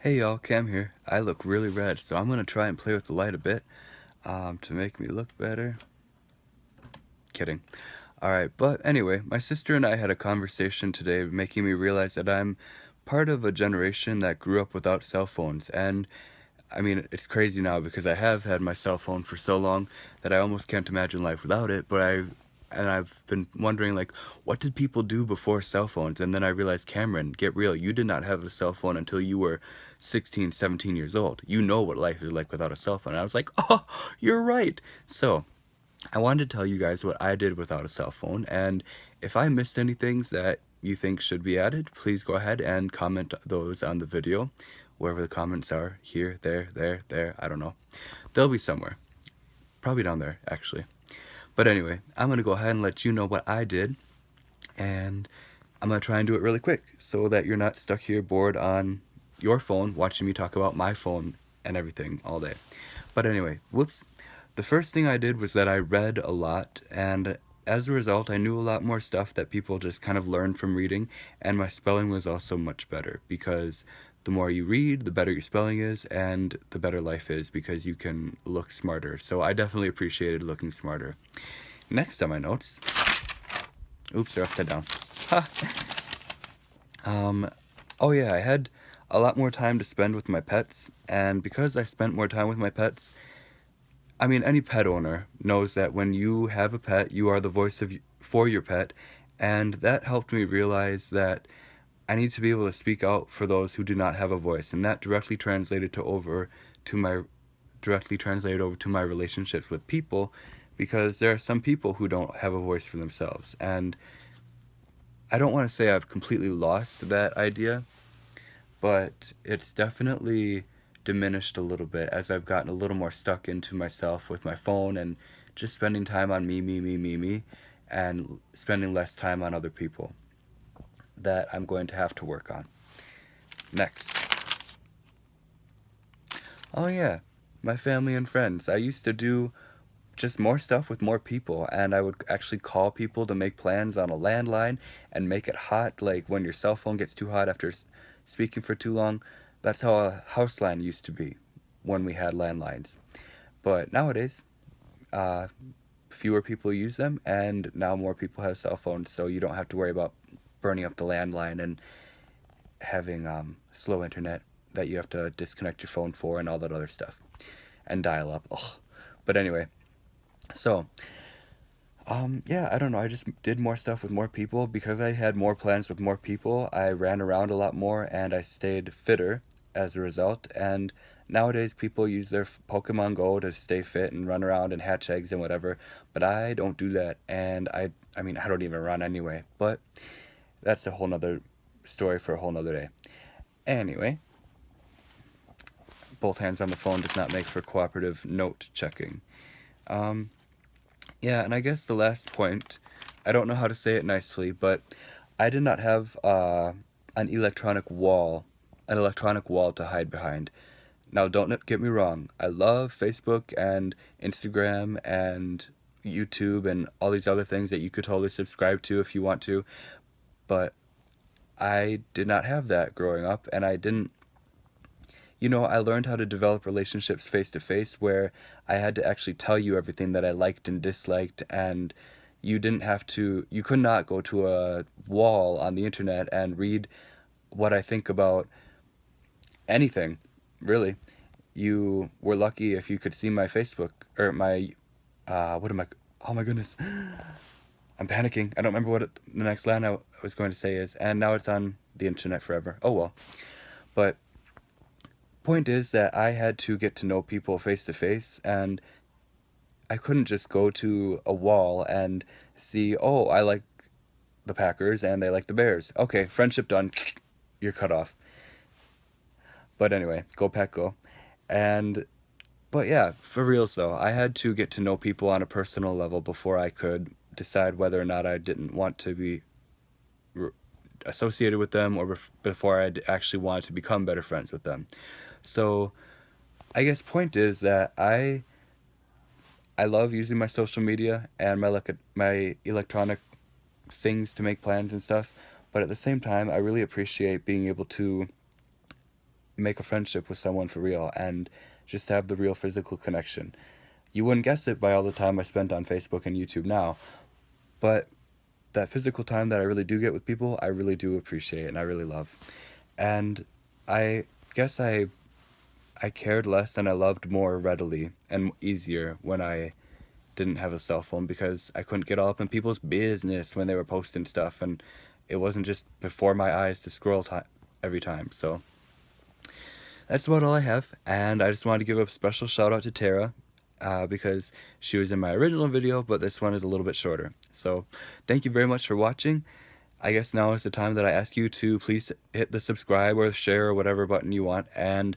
Hey y'all, Cam here. I look really red, so I'm gonna try and play with the light a bit to make me look better. Kidding. Alright, but anyway, my sister and I had a conversation today making me realize that I'm part of a generation that grew up without cell phones. And I mean, it's crazy now because I have had my cell phone for so long that I almost can't imagine life without it. I've been wondering, like, what did people do before cell phones? And then I realized, Cameron, get real. You did not have a cell phone until you were 16, 17 years old. You know what life is like without a cell phone. And I was like, oh, you're right. So I wanted to tell you guys what I did without a cell phone. And if I missed any things that you think should be added, please go ahead and comment those on the video. Wherever the comments are, here, there, I don't know. They'll be somewhere. Probably down there, actually. But anyway, I'm going to go ahead and let you know what I did, and I'm going to try and do it really quick so that you're not stuck here bored on your phone watching me talk about my phone and everything all day. But anyway, whoops. The first thing I did was that I read a lot, and as a result, I knew a lot more stuff that people just kind of learned from reading, and my spelling was also much better because the more you read, the better your spelling is, and the better life is because you can look smarter. So I definitely appreciated looking smarter. Next on my notes, oops, they're upside down. Ha! Oh yeah, I had a lot more time to spend with my pets, and because I spent more time with my pets, I mean, any pet owner knows that when you have a pet, you are the voice for your pet, and that helped me realize that I need to be able to speak out for those who do not have a voice, and that directly translated over to my relationships with people, because there are some people who don't have a voice for themselves, and I don't want to say I've completely lost that idea, but it's definitely diminished a little bit as I've gotten a little more stuck into myself with my phone and just spending time on me, and spending less time on other people that I'm going to have to work on. Next. Oh, yeah, my family and friends. I used to do just more stuff with more people, and I would actually call people to make plans on a landline and make it hot, like when your cell phone gets too hot after speaking for too long. That's how a house line used to be when we had landlines. But nowadays, uh, fewer people use them, and now more people have cell phones, so you don't have to worry about burning up the landline and having slow internet that you have to disconnect your phone for and all that other stuff. And dial up. Ugh. But anyway, so yeah, I don't know. I just did more stuff with more people because I had more plans with more people. I ran around a lot more and I stayed fitter as a result. And nowadays, people use their Pokemon Go to stay fit and run around and hatch eggs and whatever. But I don't do that. And I mean, I don't even run anyway. But that's a whole nother story for a whole nother day. Anyway, both hands on the phone does not make for cooperative note checking. Um, Yeah, and I guess the last point, I don't know how to say it nicely, but I did not have an an electronic wall to hide behind. Now, don't get me wrong. I love Facebook and Instagram and YouTube and all these other things that you could totally subscribe to if you want to, but I did not have that growing up, and I didn't I learned how to develop relationships face to face where I had to actually tell you everything that I liked and disliked, and you could not go to a wall on the internet and read what I think about anything, really. You were lucky if you could see my Facebook, or what am I, oh my goodness, I'm panicking. I don't remember what the next line I was going to say is, and now it's on the internet forever. Oh well. But point is that I had to get to know people face to face, and I couldn't just go to a wall and see, oh, I like the Packers and they like the Bears. Okay, friendship done. You're cut off. But anyway, go Pack, go. And but yeah, for reals though, I had to get to know people on a personal level before I could decide whether or not I didn't want to be re- associated with them, or before I actually wanted to become better friends with them. So I guess point is that I love using my social media and my electronic things to make plans and stuff, but at the same time, I really appreciate being able to make a friendship with someone for real and just have the real physical connection. You wouldn't guess it by all the time I spent on Facebook and YouTube now, but that physical time that I really do get with people, I really do appreciate and I really love. And I guess I cared less and I loved more readily and easier when I didn't have a cell phone, because I couldn't get all up in people's business when they were posting stuff, and it wasn't just before my eyes to scroll every time. So that's about all I have, and I just wanted to give a special shout out to Tara, because she was in my original video, but this one is a little bit shorter. So thank you very much for watching. I guess now is the time that I ask you to please hit the subscribe or share or whatever button you want, and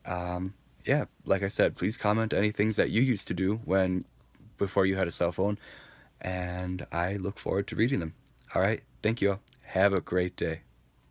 yeah, like I said, please comment any things that you used to do before you had a cell phone, and I look forward to reading them. All right, thank you all. Have a great day.